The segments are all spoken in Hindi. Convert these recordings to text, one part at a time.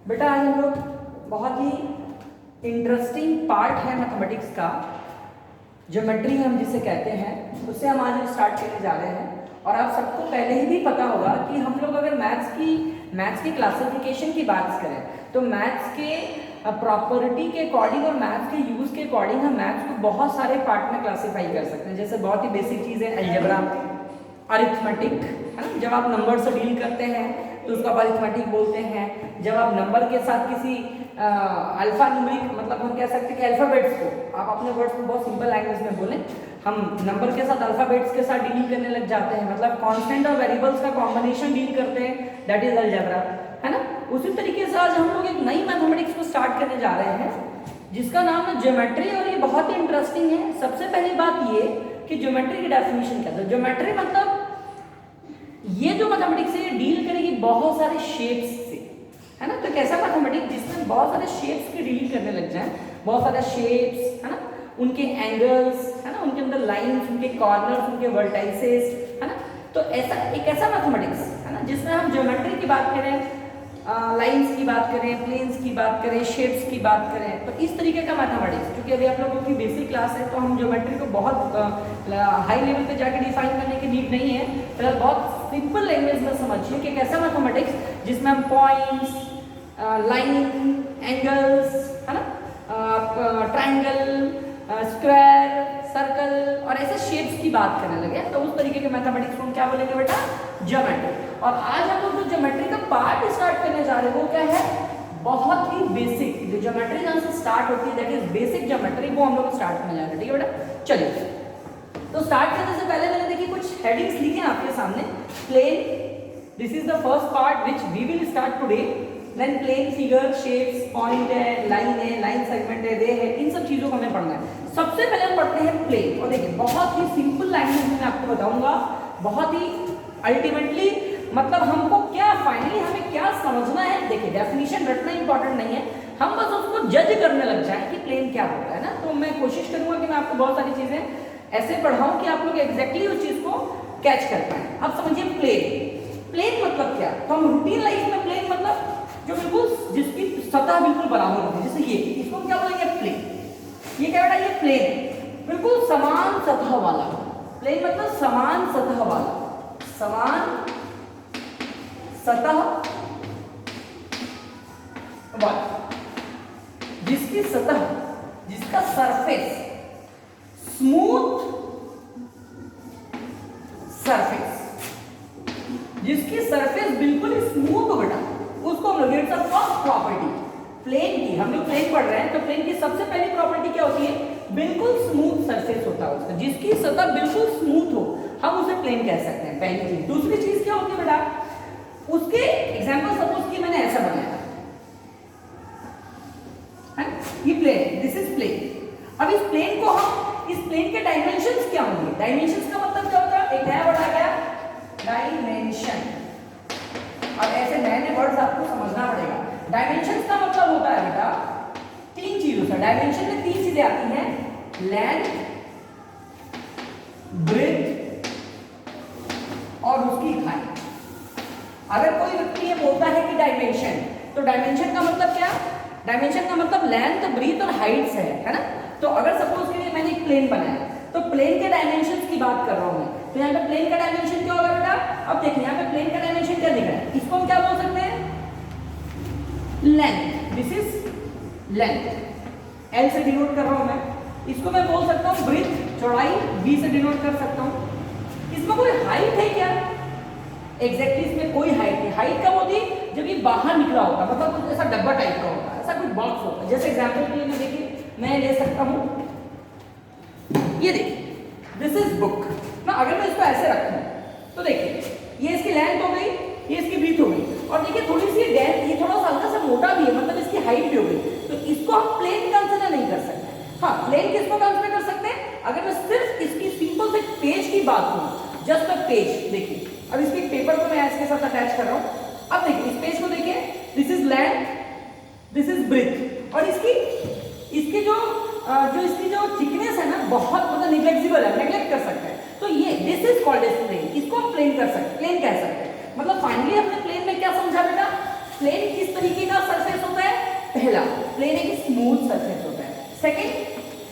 बेटा आज हम लोग बहुत ही इंटरेस्टिंग पार्ट है मैथमेटिक्स का, ज्योमेट्री हम जिसे कहते हैं, उससे हम आज स्टार्ट करने जा रहे हैं। और आप सबको पहले ही भी पता होगा कि हम लोग अगर मैथ्स की क्लासिफिकेशन की बात करें तो मैथ्स के प्रॉपर्टी के अकॉर्डिंग और मैथ्स के यूज़ के अकॉर्डिंग हम मैथ्स को बहुत सारे पार्ट में क्लासीफाई कर सकते हैं। जैसे बहुत ही बेसिक चीज़ है अलजेब्रा, अरिथमेटिक, है ना, जब आप नंबर से डील करते हैं तो उसको आप अरिथमेटिक बोलते हैं। जब आप नंबर के साथ किसी अल्फा न्यूमेरिक, मतलब हम कह सकते हैं कि अल्फ़ाबेट्स को आप अपने वर्ड्स में बहुत सिंपल लैंग्वेज में बोलें, हम नंबर के साथ अल्फ़ाबेट्स के साथ डील करने लग जाते हैं, मतलब कांस्टेंट और वेरिएबल्स का कॉम्बिनेशन डील करते हैं, दैट इज अलजेब्रा, है ना। उसी तरीके से आज हम लोग एक नई मैथमेटिक्स को स्टार्ट करने जा रहे हैं जिसका नाम है ज्योमेट्री, और ये बहुत ही इंटरेस्टिंग है। सबसे पहली बात ये कि ज्योमेट्री की डेफिनेशन क्या है। ज्योमेट्री मतलब ये जो मैथमेटिक्स है ये डील करेगी बहुत सारे शेप्स से, है ना। तो एक ऐसा मैथमेटिक्स जिसमें बहुत सारे शेप्स की डील करने लग जाए, बहुत सारे शेप्स, है ना, उनके एंगल्स, है ना, उनके अंदर लाइंस, उनके कॉर्नर्स, उनके वर्टाइसेस, है ना। तो ऐसा एक ऐसा मैथमेटिक्स, है ना, जिसमें हम ज्योमेट्री की बात करें, लाइंस की बात करें, प्लेन्स की बात करें, शेप्स की बात करें, तो इस तरीके का मैथमेटिक्स, क्योंकि अभी आप लोगों की बेसिक क्लास है तो हम ज्योमेट्री को बहुत हाई लेवल पे जाके डिफाइन करने की नीड नहीं है। फिलहाल बहुत सिंपल लैंग्वेज में समझिए कि एक ऐसा मैथमेटिक्स जिसमें हम पॉइंट्स, लाइन, एंगल्स, है ना, ट्राइंगल, स्क्वायर, सर्कल और ऐसे शेप्स की बात करने लगे, तो उस तरीके के मैथमेटिक्स को हम क्या बोलेंगे बेटा, ज्योमेट्री। और आज हम लोग जो ज्योमेट्री का पार्ट स्टार्ट करने जा रहे हैं वो क्या है, बहुत ही बेसिक, जो ज्योमेट्री जहाँ से स्टार्ट होती है दैट इज बेसिक ज्योमेट्री, वो हम लोग स्टार्ट करने जा रहे हैं, ठीक है बेटा। चलिए, तो स्टार्ट करने से पहले मैंने देखिए कुछ हेडिंग्स लिखे हैं आपके सामने। Plane, this is the first part which we will start today. Then plane, figure, shapes, point है, लाइन सेगमेंट है, रे है, इन सब चीजों को हमें पढ़ना है। सबसे पहले हम पढ़ते हैं प्लेन, और देखिए बहुत ही सिंपल लैंग्वेज में आपको बताऊंगा, बहुत ही अल्टीमेटली, मतलब हमको क्या फाइनली हमें क्या समझना है। देखिए डेफिनेशन रटना इंपॉर्टेंट नहीं है, हम बस उसको जज करने लग जाए कि प्लेन क्या होता है ना। तो मैं कोशिश करूंगा कि मैं आपको बहुत सारी चीजें ऐसे पढ़ाऊं कि आप लोग एग्जैक्टली उस चीज को कैच कर पाए। अब समझिए प्लेन मतलब क्या। तो हम रूटीन लाइफ में प्लेन मतलब जो बिल्कुल जिसकी सतह बिल्कुल बराबर होती है, जैसे ये, इसको क्या बोलेंगे, प्लेन। ये क्या बेटा, ये प्लेन, बिल्कुल समान सतह वाला। प्लेन मतलब समान सतह वाला, समान सतह वाला, जिसकी सतह, जिसका सरफेस स्मूथ सरफेस, जिसकी सरफेस बिल्कुल स्मूथ हो बेटा, उसको हम लोग it's a first property plane की। हम लोग प्लेन पढ़ रहे हैं तो प्लेन की सबसे पहली प्रॉपर्टी क्या होती है, बिल्कुल स्मूथ सरफेस होता है उसका, जिसकी सतह बिल्कुल स्मूथ हो, हम उसे प्लेन कह सकते हैं, पहली चीज। दूसरी चीज क्या होती है बेटा, उसके एग्जांपल सपोज कि मैंने ऐसा बनाया है, ये प्लेन, दिस इज प्लेन। अब इस प्लेन को हम, इस प्लेन के डायमेंशंस क्या होंगे, डायमेंशंस का मतलब क्या होता है, एक नया वर्ड आ गया डायमेंशन। और ऐसे नए नए वर्ड्स आपको समझना पड़ेगा। डायमेंशंस का मतलब होता है बेटा तीन चीजों से, डायमेंशन में तीन चीजें आती हैं, लेंथ, ब्रेथ और उसकी हाइट। अगर कोई व्यक्ति ये बोलता है कि डायमेंशन, तो डायमेंशन का मतलब क्या, डायमेंशन का मतलब लेंथ, ब्रीथ और हाइट से है ना। तो अगर सपोज के लिए मैंने एक प्लेन बनाया तो प्लेन के डायमेंशंस की बात कर रहा हूं मैं, तो यहाँ पे प्लेन का डायमेंशन क्या होगा बेटा, अब देखिए यहाँ पे प्लेन का डायमेंशन क्या दिख रहा है, इसको हम क्या बोल सकते हैं, length, this is length, L से डिनोट कर रहा हूं मैं। इसको मैं बोल सकता हूँ ब्रीथ, चौड़ाई, बी से डिनोट कर सकता हूँ। इसमें कोई हाइट है क्या, एग्जैक्टली इसमें कोई हाइट नहीं। हाइट कब होती है, जब ये बाहर निकला होता, मतलब कुछ ऐसा डब्बा टाइप का होता है, ऐसा कुछ बॉक्स होता है। जैसे एग्जांपल के लिए मैं देखिए मैं ले सकता हूँ, ये देखिए दिस इज बुक ना। अगर मैं इसको ऐसे रखूं तो देखिए ये इसकी लेंथ हो गई, ये इसकी ब्रीथ हो गई, और देखिए थोड़ी सी डेप्थ, ये थोड़ा सा हल्का सा मोटा भी है, मतलब इसकी हाइट भी हो गई। तो इसको हम प्लेन कंसीडर नहीं कर सकते। हाँ, प्लेन किसको कंसीडर कर सकते हैं, अगर मैं सिर्फ इसकी सिंपल से पेज की बात करूं, जस्ट अ पेज। देखिए अब इसके पेपर को मैं इसके साथ अटैच कर रहा हूं। अब देखिए इस पेज को देखिए, this is length, this is breadth, और इसकी जो इसकी जो थिकनेस है ना, बहुत मतलब निग्लेक्सिबल है, नेग्लेक्ट कर सकते हैं। तो ये this is called as plane, इसको हम प्लेन कर सकते, प्लेन कह सकते हैं। मतलब फाइनली हमने प्लेन में क्या समझा बेटा, प्लेन किस तरीके का सरफेस प्लेन एक स्मूथ सरफेस होता है। सेकंड,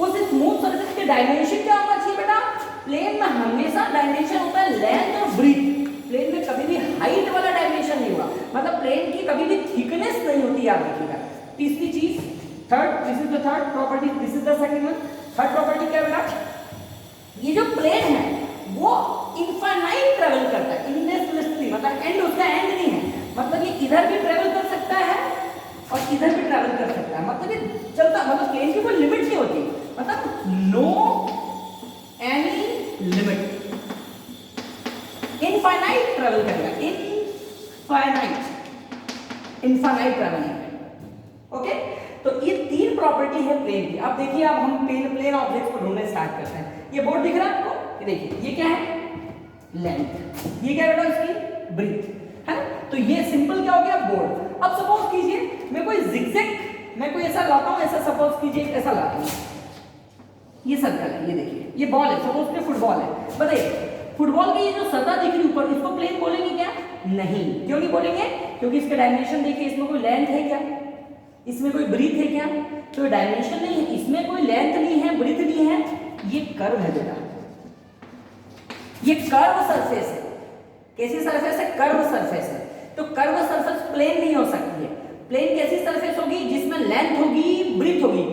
उस स्मूथ सरफेस के डायमेंशन क्या होना चाहिए बेटा? प्लेन में हमेशा डायमेंशन होता है लेंथ और ब्रीथ। प्लेन में कभी भी हाइट वाला डायमेंशन नहीं हुआ, मतलब प्लेन की कभी भी थिकनेस नहीं होती, याद रखिएगा। तीसरी चीज, third, this is the third property, this is the second one. Third property क्या है बेटा? ये जो प्लेन है वो इनफाइनाइट ट्रेवल करता है, इनलेसली, मतलब एंड, उसका एंड नहीं है, मतलब ये इधर भी ट्रेवल कर सकता है और इधर भी ट्रेवल कर सकता है, मतलब ये चलता, मतलब प्लेन की कोई लिमिट नहीं होती, मतलब no any limit, infinite travel करेगा, इनफाइनाइट ट्रेवलिंग। ओके, तो ये तीन प्रॉपर्टी है प्लेन की। अब देखिए, अब हम प्लेन ऑब्जेक्ट्स को ढूंढने स्टार्ट करते हैं। ये बोर्ड दिख रहा है आपको? ये देखिए, ये क्या है? लेंथ। ये क्या बेटा? इसकी ब्रीथ है ना। तो ये सिंपल क्या हो गया? बोर्ड। अब सपोज कीजिए मैं कोई जिगजैग, मैं कोई ऐसा लाता हूं, ऐसा सपोज कीजिए ऐसा लाता हूं, ये सर्कल है, ये देखिए, ये बॉल है, सपोज कि फुटबॉल है। बताइए, फुटबॉल की ये जो सतह दिख रही ऊपर, इसको प्लेन बोलेंगे क्या? नहीं। क्यों नहीं बोलेंगे? क्योंकि इसके डायमेंशन देखिए, इसमें कोई लेंथ है क्या? इसमें कोई ब्रीथ है क्या? तो डायमेंशन नहीं है, इसमें कोई लेंथ नहीं है, ब्रीथ नहीं है, ये कर्व है बेटा, ये कर्व सरफेस है। कैसी सरफेस है? कर्व सरफेस है। तो कर्व सरफेस प्लेन नहीं हो सकती है। प्लेन कैसी सरफेस होगी? जिसमें लेंथ होगी, ब्रीथ होगी।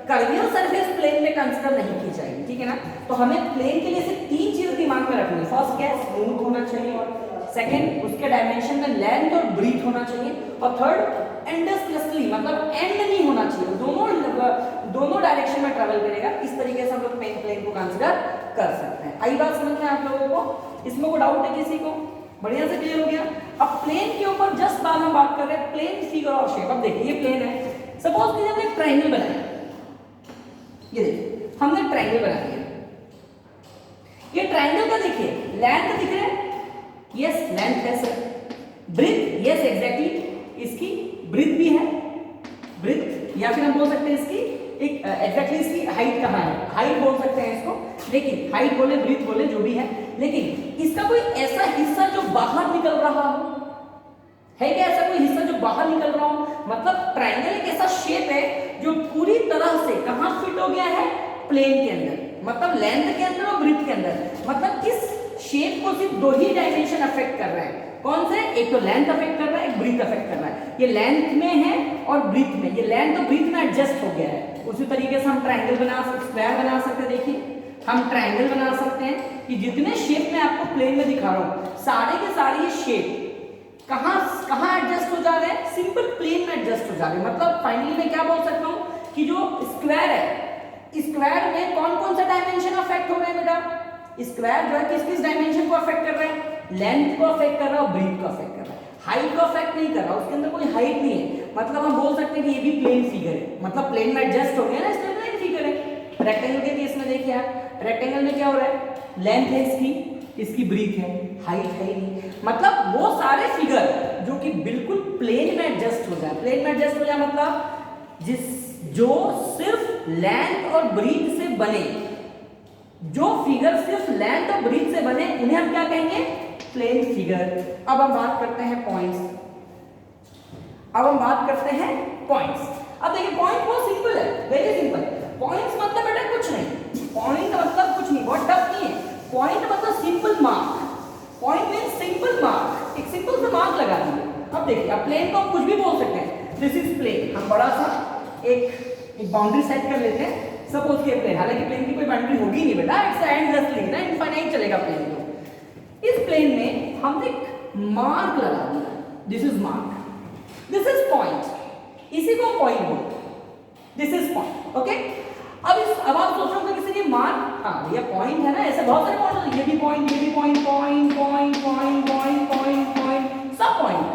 कर्वियर सरफेस प्लेन में कंसीडर नहीं की जाएगी, ठीक है ना। तो हमें प्लेन के लिए सिर्फ तीन चीज दिमाग में रखनी है। फर्स्ट क्या? स्मूथ होना चाहिए, सेकंड उसके डायमेंशन में लेंथ और ब्रीथ होना चाहिए, और थर्ड एंडलेसली, मतलब एंड नहीं होना चाहिए, दोनों डायरेक्शन में ट्रैवल करेगा। इस तरीके से हम लोग प्लेन को कंसीडर कर सकते हैं। आई बात समझ में आप लोगों को? इसमें कोई डाउट है किसी को? बढ़िया से क्लियर हो गया। अब प्लेन के ऊपर जस्ट बाद हम बात कर रहे हैं प्लेन फिगर और शेप। अब देखिए, ये प्लेन है, सपोज कि हमने एक ट्रायंगल बनाया, ये देखिए हमने ट्रायंगल बना दिया। ये ट्रायंगल का देखिए लेंथ दिख रहा है, यस लेंथ है सर। ब्रीथ, यस एग्जैक्टली, इसकी ब्रीथ भी है, ब्रीथ, या फिर हम बोल सकते हैं इसकी एक एग्जैक्टली इसकी हाइट कहाँ है, हाइट बोल सकते हैं इसको, लेकिन हाइट बोले ब्रीथ बोले जो भी है, लेकिन इसका कोई ऐसा हिस्सा जो बाहर निकल रहा हो है क्या? ऐसा कोई हिस्सा जो बाहर निकल रहा हो? मतलब ट्रायंगल एक ऐसा शेप है जो पूरी तरह से कहां फिट हो गया है? प्लेन के अंदर, मतलब लेंथ के अंदर और ब्रीथ के अंदर। मतलब इस शेप को सिर्फ दो ही डायमेंशन अफेक्ट कर रहा है। कौन से? एक तो लेंथ अफेक्ट कर रहा है, एक ब्रीथ अफेक्ट कर रहा है। ये लेंथ में है और ब्रीथ में, ये लेंथ और ब्रीथ में एडजस्ट हो गया है। उसी तरीके से हम ट्रायंगल बना सकते, स्क्वायर बना सकते हैं। देखिए हम ट्रायंगल बना सकते हैं कि जितने शेप मैं आपको प्लेन में दिखा रहा हूं, सारे के सारे ये शेप कहां एडजस्ट हो जा रहे हैं? सिंपल प्लेन में एडजस्ट हो जा रहे हैं। मतलब फाइनली मैं क्या बोल सकता हूं कि जो स्क्वायर है, स्क्वायर में कौन कौन सा डायमेंशन अफेक्ट हो रहे हैं बेटा? स्क्वायर जो है किस किस डायमेंशन को अफेक्ट कर रहा है? लेंथ को अफेक्ट कर रहा है और ब्रीथ को अफेक्ट कर रहा है। हाइट को अफेक्ट नहीं कर रहा, उसके अंदर कोई हाइट नहीं है। मतलब हम बोल सकते हैं कि ये भी प्लेन फिगर है, मतलब प्लेन में एडजस्ट हो गया ना, इसलिए प्लेन फिगर है। रेक्टेंगल के केस में देखिए आप, रेक्टेंगल में क्या हो रहा है? लेंथ है इसकी ब्रीथ है, हाइट है नहीं। मतलब वो सारे फिगर जो कि बिल्कुल प्लेन में एडजस्ट हो जाए, प्लेन में एडजस्ट हो जाए मतलब जो सिर्फ लेंथ और ब्रीथ से बने, जो फिगर सिर्फ लेंथ और ब्रीथ से बने, उन्हें हम क्या कहेंगे? Plane figure. अब हम बात करते हैं पॉइंट्स। अब देखिए पॉइंट बहुत सिंपल है, वेरी सिंपल। पॉइंट्स मतलब बेटा कुछ नहीं, पॉइंट मतलब कुछ नहीं, बहुत टफ नहीं है। पॉइंट मतलब simple mark, point means simple mark, एक सिंपल सा मार्क लगा दिए। अब देखिए, अब प्लेन को हम कुछ भी बोल सकते हैं, दिस इज प्लेन। हम बड़ा सा एक बाउंड्री सेट कर लेते हैं, सपोज के प्लेन, हालांकि प्लेन की कोई बाउंड्री होगी नहीं बेटा, इट्स एंडलेसली ना, इनफाइनाइट चलेगा प्लेन तो। इस प्लेन में हमने एक मार्क लगा दिया, this is mark, this is point, इसी को पॉइंट बोलते हैं, दिस इज पॉइंट। ओके, अब आप सोच रहे हो किसी ने मार्क, हाँ भैया पॉइंट है ना, ऐसे बहुत सारे पॉइंट, ये भी पॉइंट, ये भी point, point point point point point point, सब पॉइंट।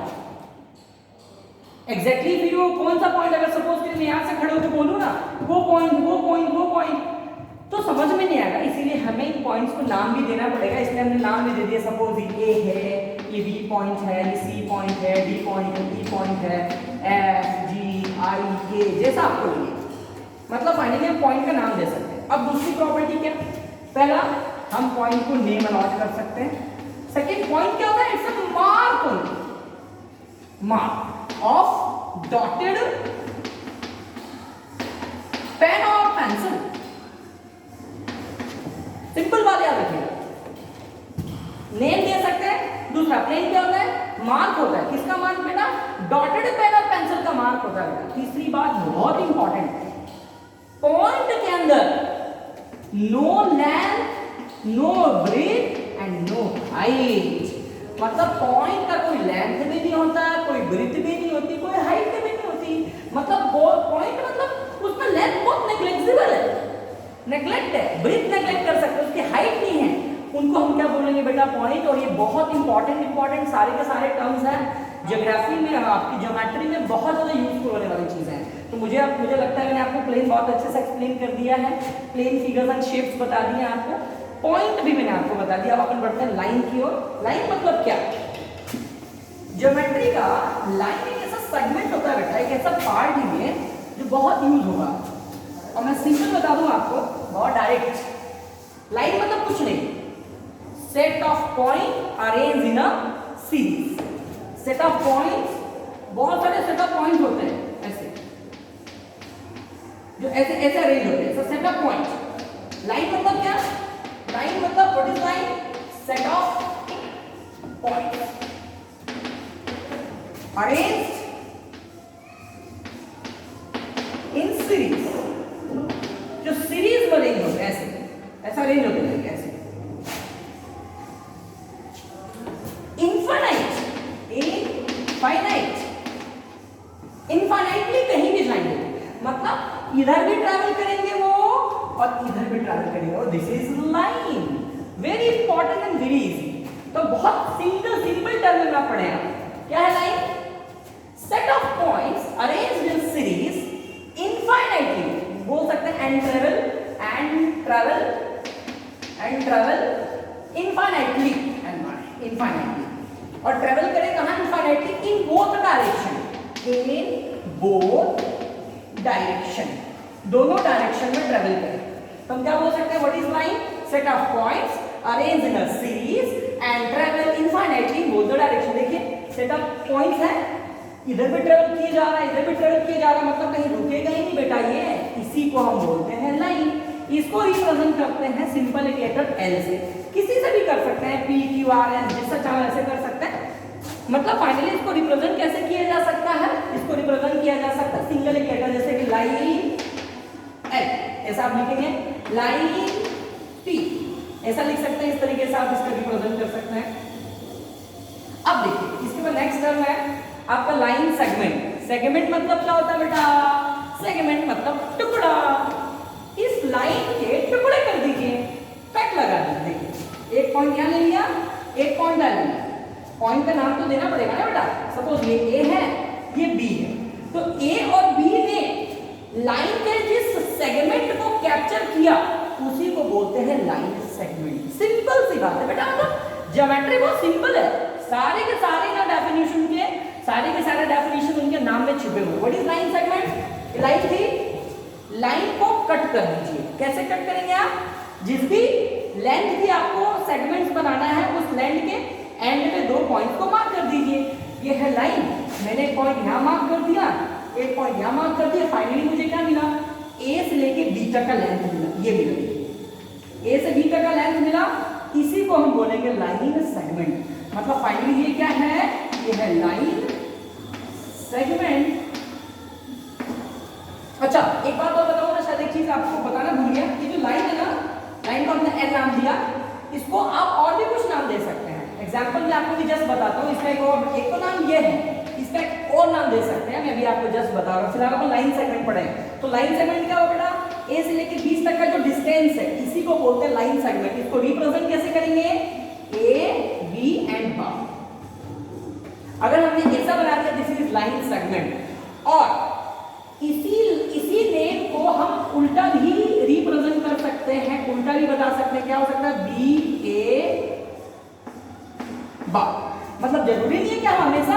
एग्जैक्टली फिर वो कौन सा पॉइंट, अगर सपोज कि मैं यहां से खड़े होकर बोलूं ना, वो पॉइंट वो पॉइंट वो पॉइंट, तो समझ में नहीं आएगा। इसीलिए हमें इन पॉइंट्स को नाम भी देना पड़ेगा, इसलिए हमने नाम भी दे दिया। सपोज ये है, ये बी पॉइंट है, ये सी पॉइंट है, डी पॉइंट है, ई पॉइंट है, एफ जी आई के, जैसा आपको लगे, मतलब फाइनली हम पॉइंट का नाम दे सकते हैं। अब दूसरी प्रॉपर्टी क्या? पहला, हम पॉइंट को नेम अलॉट कर सकते हैं। सेकंड, पॉइंट क्या होता है? It's a mark only, mark of dotted pen और पेंसिल, सिंपल बात याद रखिएगा। नेम दे सकते हैं। दूसरा प्लेन क्या होता है? मार्क होता है। किसका मार्क बेटा? डॉटेड पेन और पेंसिल का मार्क होता है बेटा। तीसरी बात बहुत इंपॉर्टेंट, पॉइंट के अंदर no length, no breadth and no height. मतलब पॉइंट का कोई लेंथ भी नहीं होता, कोई ब्रेथ भी नहीं होती, कोई हाइट भी नहीं होती। मतलब पॉइंट मतलब उसका लेंथ बहुत नेग्लेक्टेबल है, नेग्लेक्ट है, ब्रेथ नेग्लेक्ट कर सकते हैं, उसकी हाइट नहीं है, उनको हम क्या बोलेंगे बेटा? पॉइंट। और ये बहुत इंपॉर्टेंट सारे के सारे टर्म्स हैं ज्योग्राफी में, आपकी ज्योमेट्री में बहुत ज्यादा यूजफुल होने वाली चीजें हैं। तो मुझे लगता है मैंने आपको प्लेन बहुत अच्छे से एक्सप्लेन कर दिया है, प्लेन फिगर्स एंड शेप्स बता दिए हैं आपको, पॉइंट भी मैंने आपको बता दिया। अब अपन बढ़ते हैं लाइन की ओर। लाइन मतलब क्या? ज्योमेट्री का लाइन एक ऐसा सेगमेंट होता है बेटा, एक ऐसा पार्ट ही है जो बहुत यूज होगा। और मैं सिंपल बता दूं आपको, बहुत डायरेक्ट। लाइन मतलब कुछ नहीं, set of point arrange in a series. Set of points, बहुत सारे सेट ऑफ पॉइंट्स होते हैं ऐसे, जो ऐसे ऐसे अरेंज होते हैं। Set of points. लाइन मतलब क्या? लाइन मतलब what is line? Set of points arranged in series. जो सीरीज में अरेंज होते हैं ऐसे, ऐसा अरेंज होते हैं ऐसे। इनफाइनाइट, इनफाइनाइटली कहीं भी जाएंगे, मतलब इधर भी ट्रैवल करेंगे वो और इधर भी ट्रैवल करेंगे, और this is line. Very important and very easy. तो बहुत सिंपल टर्म में आप पढ़े आप, क्या है line? Set of points arranged in series infinitely, बोल सकते हैं एंड ट्रैवल इनफाइनाइटली, इनफाइनाइटली। और ट्रैवल करें कहां? Infinitely, in both direction, in both direction, दोनों डायरेक्शन में ट्रैवल करें। तो हम क्या बोल सकते हैं? What is line? Set of points arranged in a series and travel infinitely in both the direction. देखिए सेट ऑफ पॉइंट्स है, इधर भी ट्रैवल किया जा रहा है, इधर भी ट्रैवल किया जा रहा है, मतलब कहीं रुकेगा ही नहीं बेटा ये। इसी को हम बोलते हैं लाइन। इसको रिप्रेजेंट करते हैं सिंपल एक लेटर एल से। किसी से भी कर सकते हैं, पी क्यू आर एस, जैसा चाहे ऐसे कर सकते हैं। मतलब फाइनली इसको रिप्रेजेंट कैसे किया जा सकता है? इसको रिप्रेजेंट किया जा सकता है सिंगल एक लेटर, जैसे कि लाइन एल, ऐसा आप लिखेंगे। लाइन पी, ऐसा लिख सकते हैं। इस तरीके से आप इसका रिप्रेजेंट कर सकते हैं। अब देखिए इसके बाद नेक्स्ट टर्म है आपका लाइन सेगमेंट। सेगमेंट मतलब क्या होता है बेटा? सेगमेंट मतलब टुकड़ा। इस लाइन के टुकड़े कर दीजिए, कट लगा दीजिए। देखिए एक पॉइंट यहां ले लिया, एक पॉइंट डाल लिया। पॉइंट का नाम तो देना पड़ेगा ना बेटा। सपोज ये ए है, ये बी है, तो ए और बी ने लाइन के जिस सेगमेंट को कैप्चर किया उसी को बोलते हैं लाइन सेगमेंट। सिंपल सी बात है बेटा, मतलब ज्योमेट्री बहुत सिंपल है। सारे के सारे ना डेफिनेशन के सारे डेफिनेशन उनके नाम में छिपे हुए। What is line segment? Line थी, लाइन को कट कर दीजिए। कैसे कट करेंगे आप? जिस भी लेंथ की आपको सेगमेंट्स बनाना है उस लेंथ के एंड पे दो पॉइंट को मार्क कर दीजिए। ये है लाइन। मैंने एक पॉइंट यहाँ मार्क कर दिया, एक पॉइंट यहाँ मार्क कर दिया। फाइनली मुझे क्या मिला? ए से लेके बी तक का लेंथ मिला। ये मिला, ए से बी तक का लेंथ मिला। इसी को हम बोलेंगे लाइन सेगमेंट। मतलब फाइनली ये क्या है? ये है लाइन सेगमेंट। अच्छा एक बात और बताऊं ना, शायद एक चीज आपको बताना भूल गया। ये जो लाइन है ना, लाइन को हमने एल नाम दिया, इसको आप और भी कुछ नाम दे सकते हैं। एग्जांपल मैं आपको भी जस्ट बताता हूँ। इसका एक तो नाम ये है, इसका एक और नाम दे सकते हैं। मैं भी आपको जस्ट बता रहा हूँ। फिलहाल अपन लाइन सेगमेंट पढ़ेंगे। तो लाइन सेगमेंट क्या हो बेटा? ए से लेके 20 तक का जो डिस्टेंस है इसी को बोलते हैं लाइन सेगमेंट। इसको रिप्रेजेंट कैसे करेंगे? A B and B. अगर हमने ऐसा बना दिया दिस इज लाइन सेगमेंट, और इसी नेम को हम उल्टा भी रिप्रेजेंट कर सकते हैं, उल्टा भी बता सकते हैं। क्या हो सकता है? बी ए बा। मतलब जरूरी नहीं है कि हम हमेशा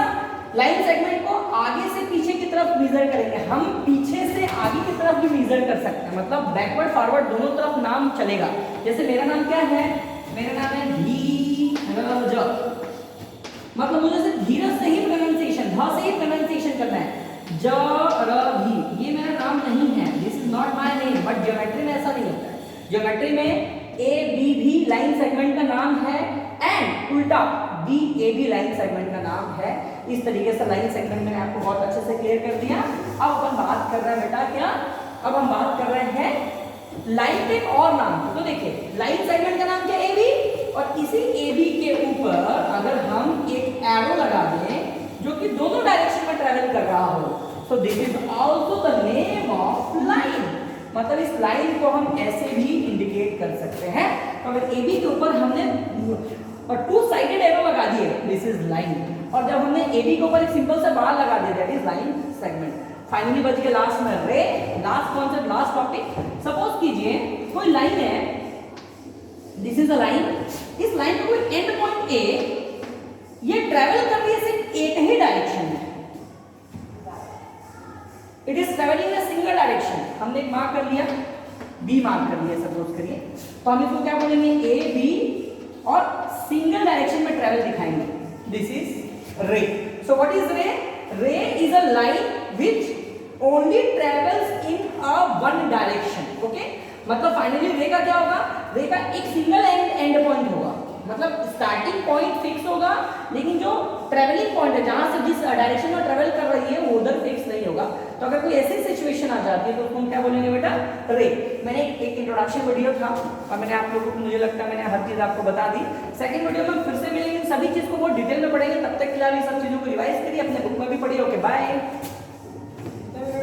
लाइन सेगमेंट को आगे से पीछे की तरफ मेजर करेंगे, हम पीछे से आगे की तरफ भी मेजर कर सकते हैं। मतलब बैकवर्ड फॉरवर्ड दोनों तरफ नाम चलेगा। जैसे मेरा नाम क्या है? मेरा नाम है धीरज। मतलब मुझे सिर्फ धीरज से ही प्रोनाउंसिएशन, ध से ही प्रोनाउंसिएशन करना है। ज र भी, ये मेरा नाम नहीं है, this is not my name, but geometry में ऐसा नहीं होता है। ज्योमेट्री में ए बी भी लाइन सेगमेंट का नाम है एंड उल्टा बी ए बी लाइन सेगमेंट का नाम है। इस तरीके से लाइन सेगमेंट मैंने आपको बहुत अच्छे से क्लियर कर दिया। अब अपन बात कर रहे हैं बेटा क्या, अब हम बात कर रहे हैं लाइन के एक और नाम। तो देखिए लाइन सेगमेंट का नाम क्या ए बी, और इसी ए बी के ऊपर अगर हम एक एरो लगा दें जो कि दोनों डायरेक्शन में ट्रेवल कर रहा हो, so this is also the name of line। मतलब इस लाइन को हम ऐसे भी इंडिकेट कर सकते हैं। तो अगर AB के ऊपर हमने टू साइडेड एरो लगा दिए, दिस इज लाइन, और जब हमने AB के ऊपर एक सिंपल सा बार लगा दिया, that is line segment. Finally बच गया लास्ट में रे, last concept, last topic. Suppose कीजिए कोई लाइन है, दिस इज अ लाइन, इस लाइन का कोई एंड पॉइंट ए, ये ट्रेवल कर रही है सिर्फ एक ही डायरेक्शन में, it is travelling in single direction. हमने एक मार्क कर लिया, बी मार्क कर लिया सपोज करिए, तो हम इसको क्या बोलेंगे ए बी, और सिंगल डायरेक्शन में ट्रेवल दिखाएंगे, दिस इज रे। सो व्हाट इज रे? रे is a line which only travels in a one direction. Okay, मतलब फाइनली रे का क्या होगा, रे का एक सिंगल एंड पॉइंट होगा, मतलब स्टार्टिंग पॉइंट फिक्स होगा, लेकिन जो ट्रेवलिंग पॉइंट है जहां से जिस डायरेक्शन में ट्रेवल कर रही है वो उधर फिक्स नहीं होगा। तो अगर कोई ऐसी सिचुएशन आ जाती है तो उसको हम क्या बोलेंगे बेटा, रे। मैंने एक इंट्रोडक्शन वीडियो था और मैंने आप लोगों को, मुझे लगता है मैंने हर चीज आपको बता दी। सेकंड वीडियो में फिर से मिलेंगे, सभी चीज को बहुत डिटेल में पढ़ेंगे। तब तक के लिए सब चीजों को रिवाइज करिए, अपने बुक में भी पढ़िए। Okay bye.